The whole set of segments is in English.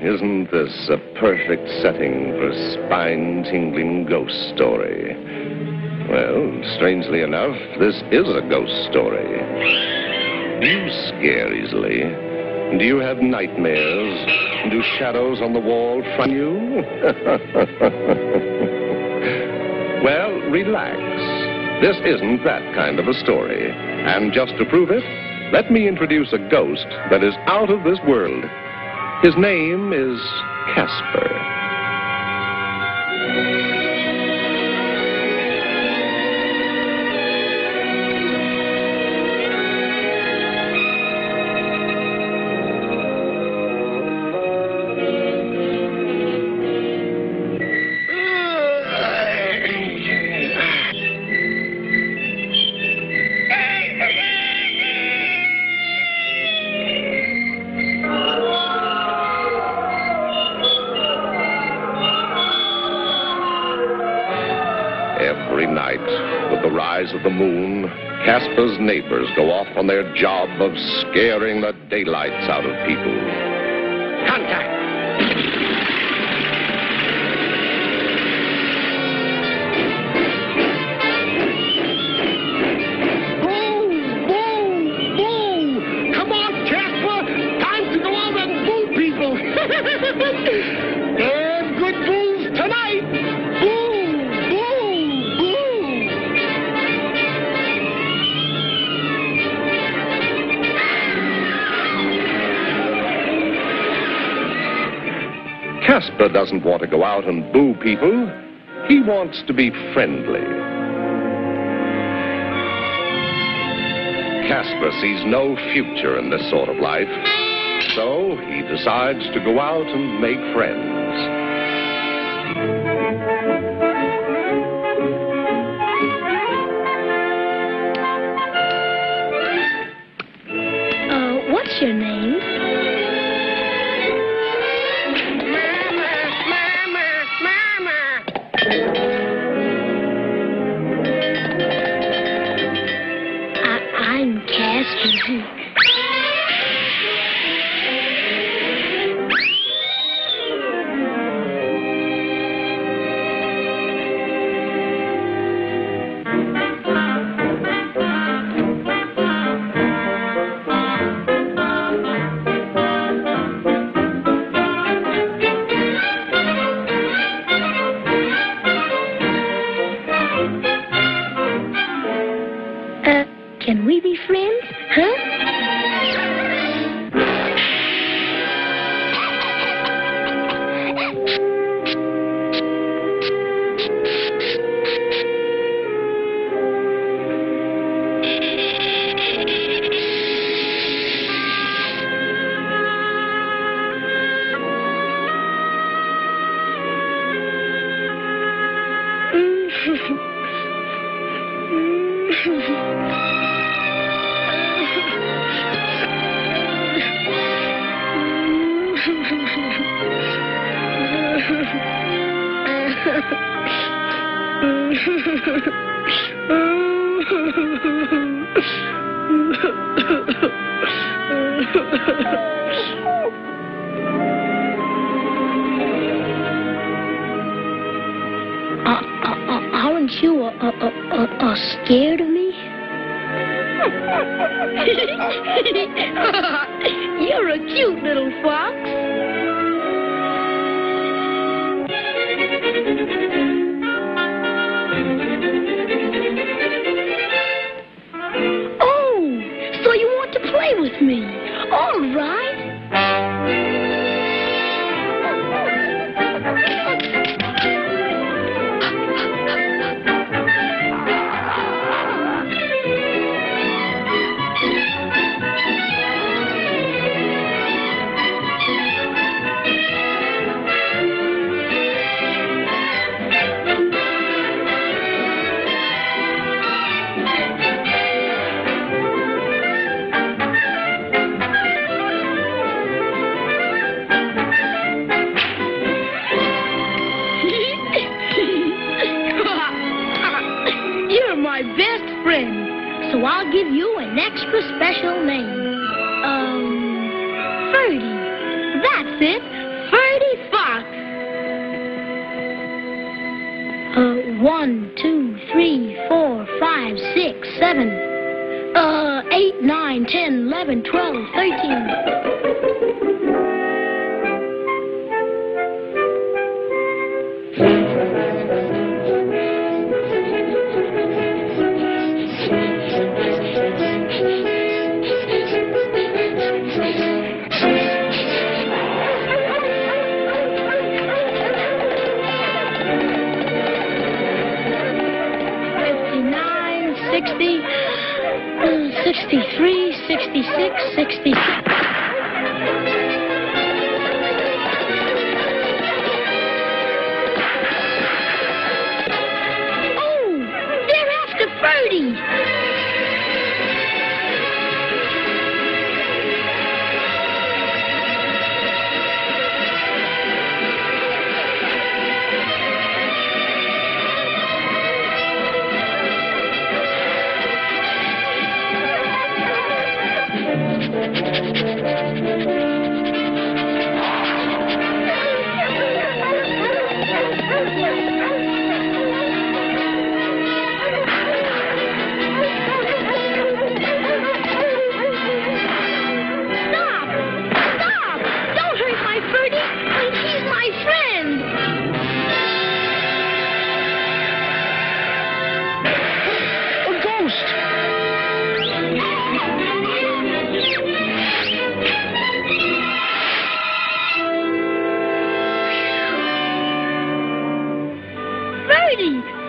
isn't this a perfect setting for a spine-tingling ghost story? Well, strangely enough, this is a ghost story. Do you scare easily? Do you have nightmares? Do shadows on the wall front you? Well, relax. This isn't that kind of a story. And just to prove it, let me introduce a ghost that is out of this world. His name is Casper. Every night, with the rise of the moon, Casper's neighbors go off on their job of scaring the daylights out of people. Contact! Boo! Boo! Boo! Come on, Casper! Time to go out and boo people! There's good boos tonight! Casper doesn't want to go out and boo people. He wants to be friendly. Casper sees no future in this sort of life, so he decides to go out and make friends. What's your name? I'm Casper. Can we be friends, huh? Aren't you scared of me? You're a cute little fox. Oh, so you want to play with me? All right. My best friend, so I'll give you an extra special name. Ferdy. That's it, 1, 2, 3, 4, 5, 6, 7, 8, 9, 10, 11, 12, 13. Sixty, 63, 66, 66. Oh, they're after Birdie.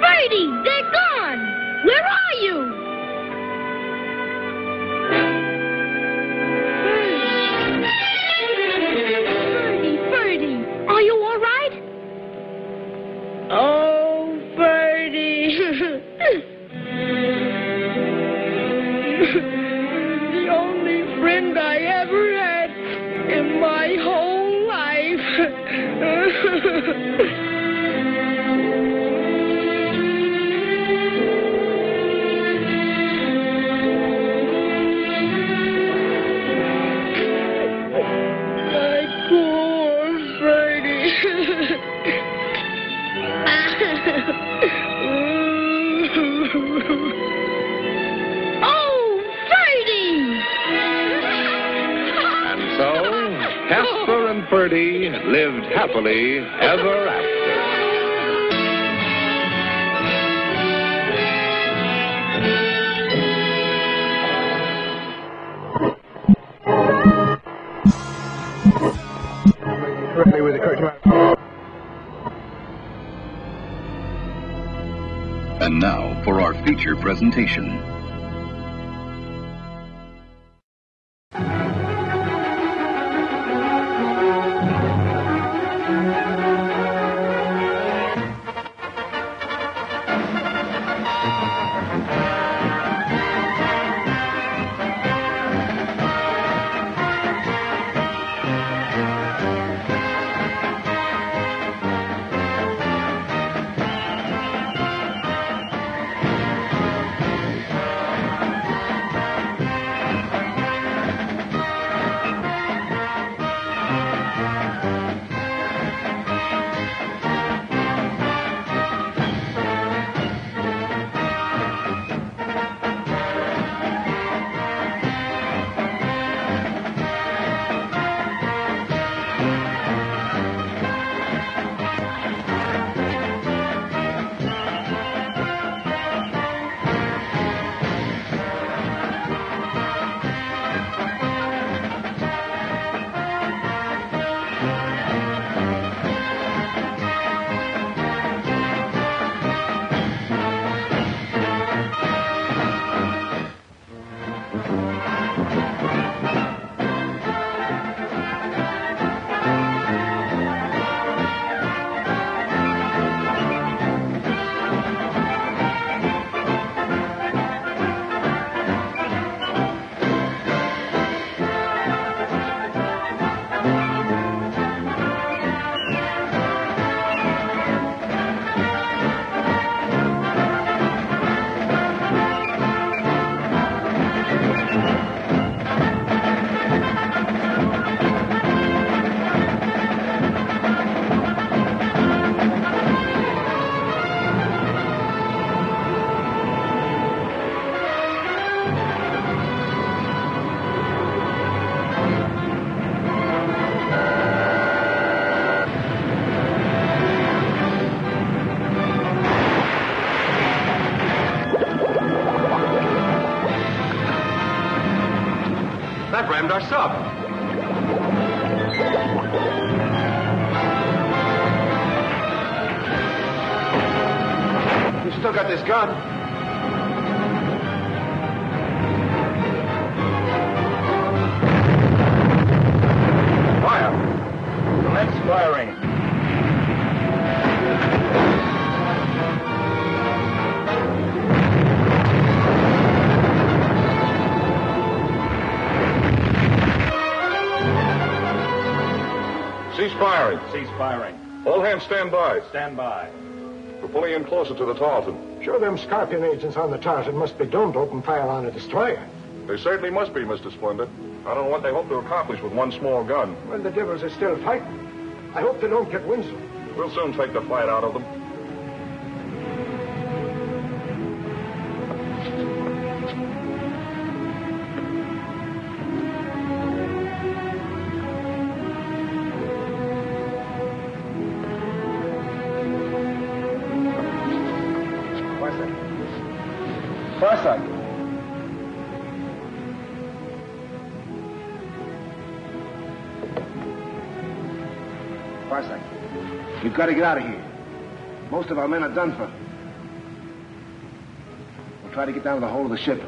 Birdie, they're gone! Where are you? Birdie, are you all right? Oh, Birdie. The only friend I ever had in my whole life. Casper and Birdie lived happily ever after. Correctly with the correct amount. And now for our feature presentation. That rammed our sub. You still got this gun? Fire! Commence firing. Cease firing. Cease firing. All hands stand by. Stand by. We're pulling in closer to the Tarleton. Sure, them Scorpion agents on the Tarleton must be doomed to open fire on a destroyer. They certainly must be, Mr. Splendid. I don't know what they hope to accomplish with one small gun. Well, the devils are still fighting. I hope they don't get winsome. We'll soon take the fight out of them. Farsight. Farsight. We've got to get out of here. Most of our men are done for. We'll try to get down to the hold of the ship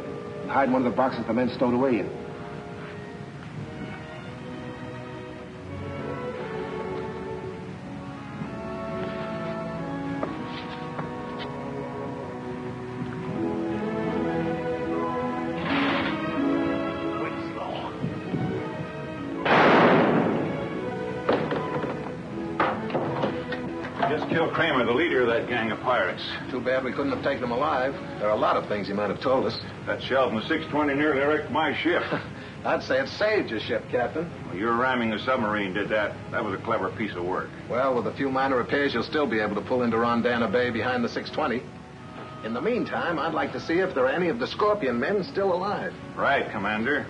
and hide in one of the boxes the men stowed away in. Just killed Kramer, the leader of that gang of pirates. Too bad we couldn't have taken him alive. There are a lot of things he might have told us. That shell from the 620 nearly wrecked my ship. I'd say it saved your ship, Captain. Well, your ramming the submarine did that. That was a clever piece of work. Well, with a few minor repairs, you'll still be able to pull into Rondana Bay behind the 620. In the meantime, I'd like to see if there are any of the Scorpion men still alive. Right, Commander.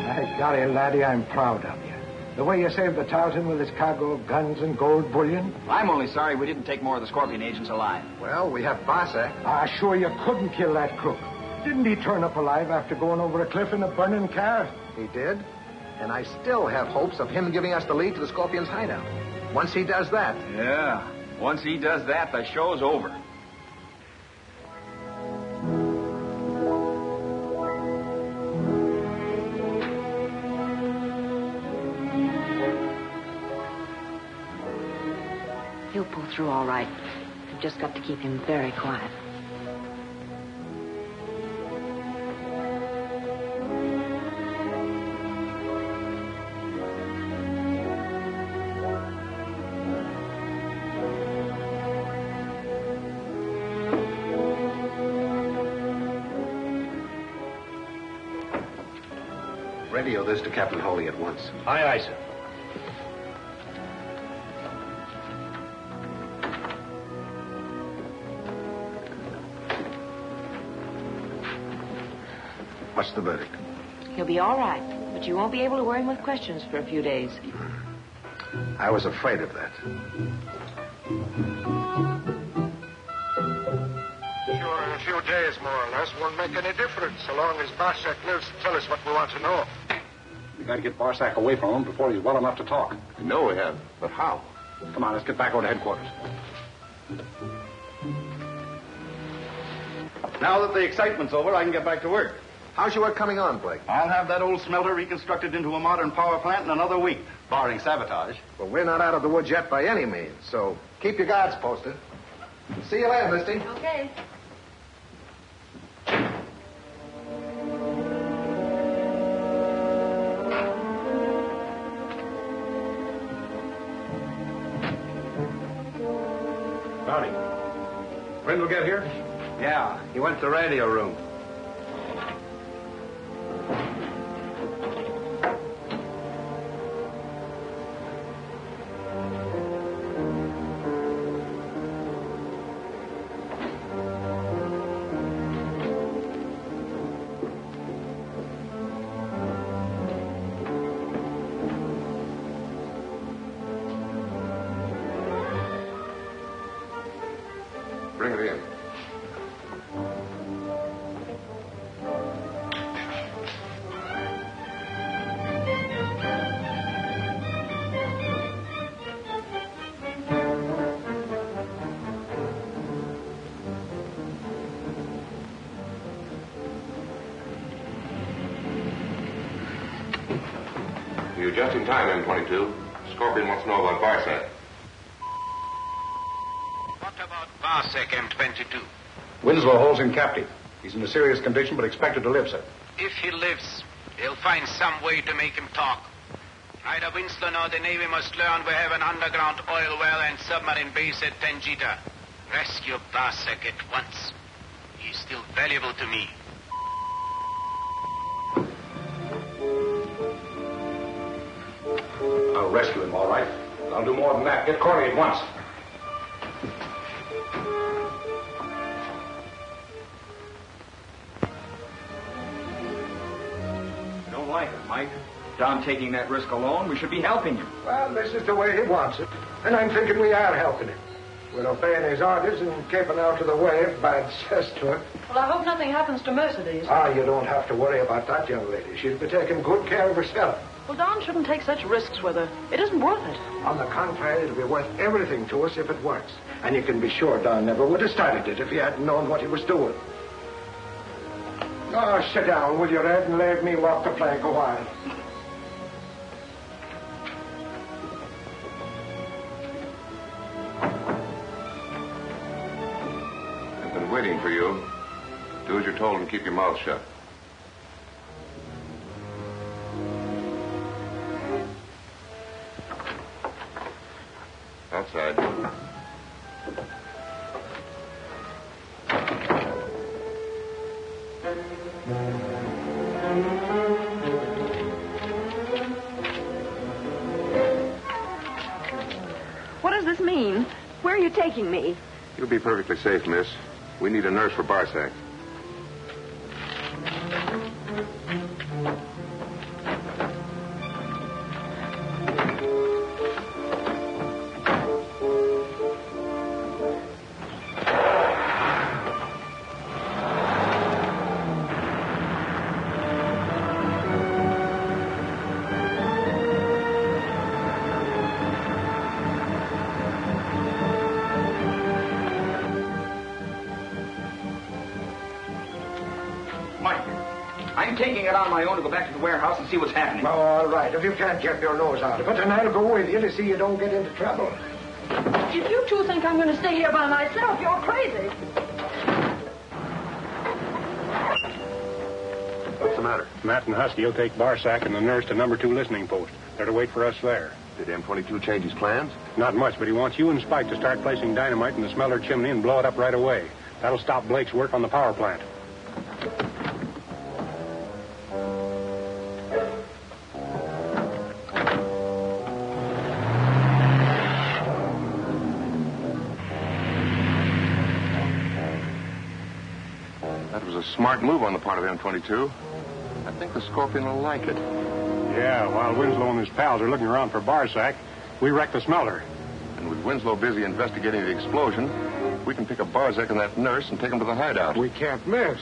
By golly, laddie, I'm proud of you. The way you saved the Tarleton with its cargo of guns and gold bullion. I'm only sorry we didn't take more of the Scorpion agents alive. Well, we have Barsack. Sure you couldn't kill that crook. Didn't he turn up alive after going over a cliff in a burning car? He did. And I still have hopes of him giving us the lead to the Scorpion's hideout. Once he does that... Yeah. Once he does that, the show's over. He'll pull through all right. We've just got to keep him very quiet. Radio this to Captain Hawley at once. Aye, aye, sir. What's the verdict? He'll be all right, but you won't be able to worry him with questions for a few days. I was afraid of that. Sure, in a few days, more or less, won't make any difference so long as Barsack lives to tell us what we want to know. We got to get Barsack away from him before he's well enough to talk. I know we have, but how? Come on, let's get back over to headquarters. Now that the excitement's over, I can get back to work. How's your work coming on, Blake? I'll have that old smelter reconstructed into a modern power plant in another week, barring sabotage. Well, we're not out of the woods yet by any means, so keep your guards posted. See you later, Misty. Okay. Howdy. Brindle get here? Yeah, he went to the radio room. Bring it in. you just in time, M22. Scorpion wants to know about Barsack. What about Barsack, M22? Winslow holds him captive. He's in a serious condition, but expected to live, sir. If he lives, they'll find some way to make him talk. Either Winslow nor the Navy must learn we have an underground oil well and submarine base at Tangita. Rescue Barsack at once. He's still valuable to me. I'll rescue him, all right. I'll do more than that. Get Corley at once. I don't like it, Mike. Don taking that risk alone, we should be helping him. Well, this is the way he wants it. And I'm thinking we are helping him. We're obeying his orders and keeping out of the way if bad says to it. Well, I hope nothing happens to Mercedes. You don't have to worry about that, young lady. She'll be taking good care of herself. Well, Don shouldn't take such risks with her. It isn't worth it. On the contrary, it'll be worth everything to us if it works. And you can be sure Don never would have started it if he hadn't known what he was doing. Oh, sit down, will you, Red, and let me walk the plank a while. I've been waiting for you. Do as you're told and keep your mouth shut. Outside. What does this mean? Where are you taking me? You'll be perfectly safe, miss. We need a nurse for Barsack. I'm taking it on my own to go back to the warehouse and see what's happening. Oh, all right. If you can't get your nose out of it, then I'll go with you to see you don't get into trouble. If you two think I'm going to stay here by myself, you're crazy. What's the matter? Matt and Husky will take Barsack and the nurse to number 2 listening post. They're to wait for us there. Did M22 change his plans? Not much, but he wants you and Spike to start placing dynamite in the smelter chimney and blow it up right away. That'll stop Blake's work on the power plant. That was a smart move on the part of M22. I think the Scorpion will like it. Yeah, while Winslow and his pals are looking around for Barsack, we wrecked the smelter. And with Winslow busy investigating the explosion, we can pick up Barsack and that nurse and take them to the hideout. We can't miss.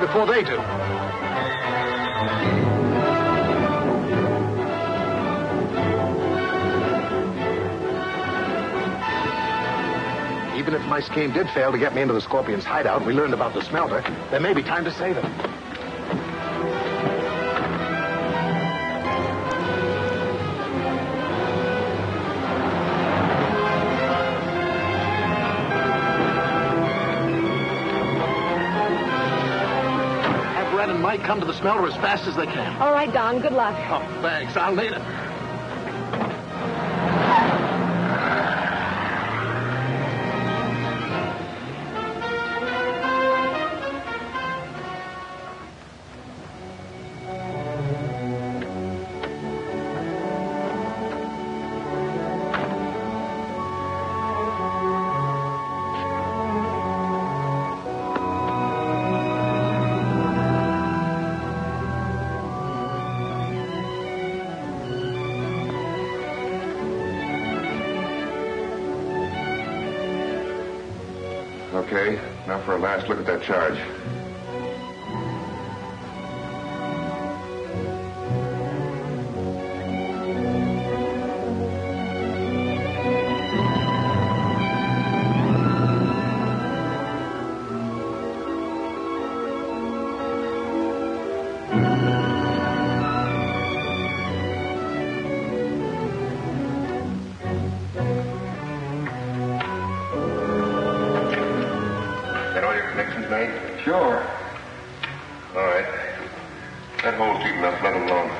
Before they do. Even if my scheme did fail to get me into the Scorpion's hideout and we learned about the smelter, there may be time to save him. Have Red and Mike come to the smelter as fast as they can. All right, Don. Good luck. Oh, thanks. I'll need it. Okay, now for a last look at that charge. Sure. All right. That hole's deep enough, let alone.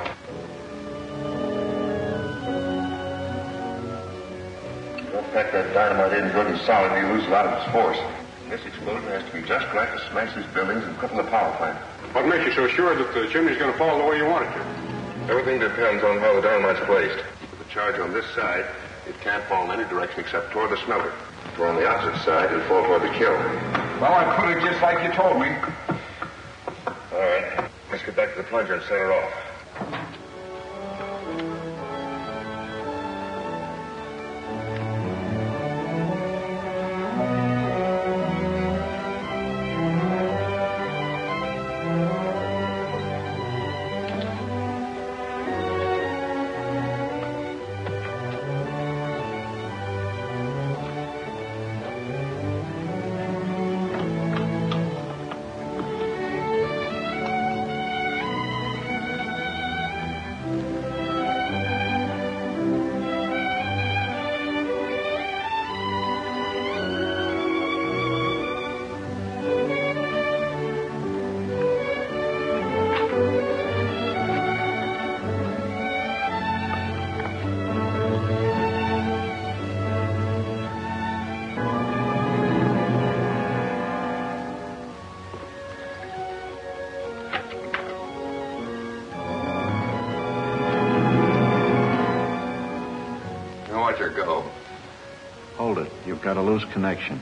Don't pack that dynamite in good and solid, you lose a lot of its force. This explosion has to be just right to smash these buildings and cripple the power plant. What makes you so sure that the chimney's going to fall the way you want it to? Everything depends on how the dynamite's placed. With the charge on this side, it can't fall in any direction except toward the smelter. If we're on the opposite side, it'll fall toward the kill. Well, I put it just like you told me. All right. Let's get back to the plunger and set her off. Go. Hold it. You've got a loose connection.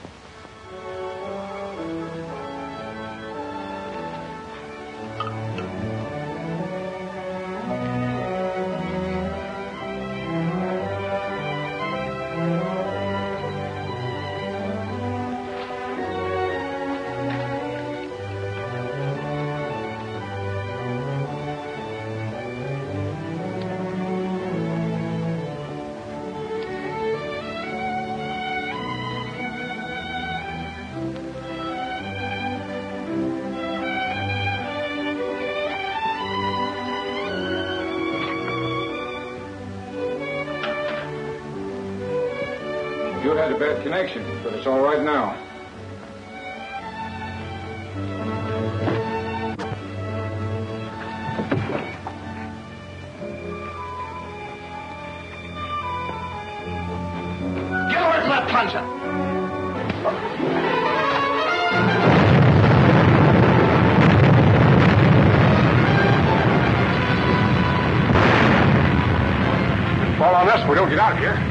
You had a bad connection, but it's all right now. Get away from that plunger! Fall on us if we don't get out of here.